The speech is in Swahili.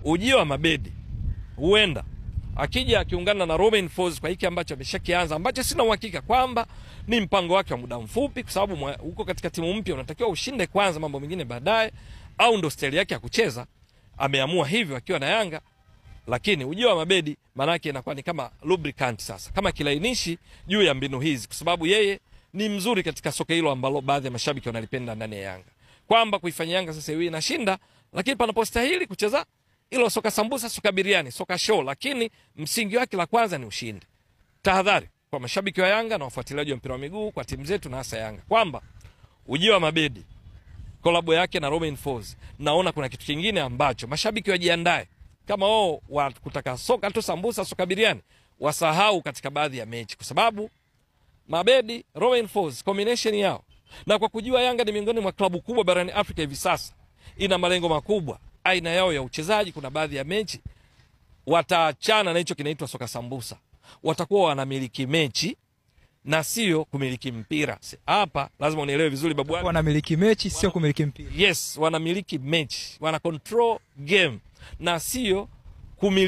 ujio wa Mabedi huenda akija akiungana na Romain Folz kwa hiki ambacho ameshakianza, ambacho sina uhakika kwamba ni mpango wake wa muda mfupi, kwa sababu huko katika timu mpya unatakiwa ushinde kwanza, mambo mengine baadaye, au ndo style yake ya kucheza, ameamua hivyo akiwa na Yanga. Lakini ujio wa Mabedi maana yake inakuwa ni kama lubricant sasa, kama kilainishi juu ya mbinu hizi, kwa sababu yeye ni mzuri katika soka hilo ambalo baadhi ya mashabiki wanalipenda ndani ya Yanga, kwamba kuifanya Yanga sasa hivi inashinda, lakini panapostahili kucheza ilo soka sambusa, soka biriani, soka show, lakini msingi wake la kwanza ni ushindi. Tahadhari kwa mashabiki wa Yanga na wafuatiliaji wa mpira wa miguu, kwa timu zetu na hasa Yanga, kwamba ujio wa Mabedi, kolabo yake na Romain Folz, naona kuna kitu kingine ambacho mashabiki wajiandae. Kama wao kutaka soka tu sambusa, soka biriani, wasahau katika baadhi ya mechi, kwa sababu Mabedi, Romain Folz combination yao, na kwa kujua Yanga ni miongoni mwa klabu kubwa barani Afrika hivi sasa, ina malengo makubwa, aina yao ya uchezaji, kuna baadhi ya mechi wataachana na hicho kinaitwa soka sambusa, watakuwa wanamiliki mechi na sio kumiliki mpira. Hapa lazima unielewe vizuri babu wangu, wanamiliki mechi sio kumiliki mpira. Yes, wanamiliki mechi, wana control game na sio kumiliki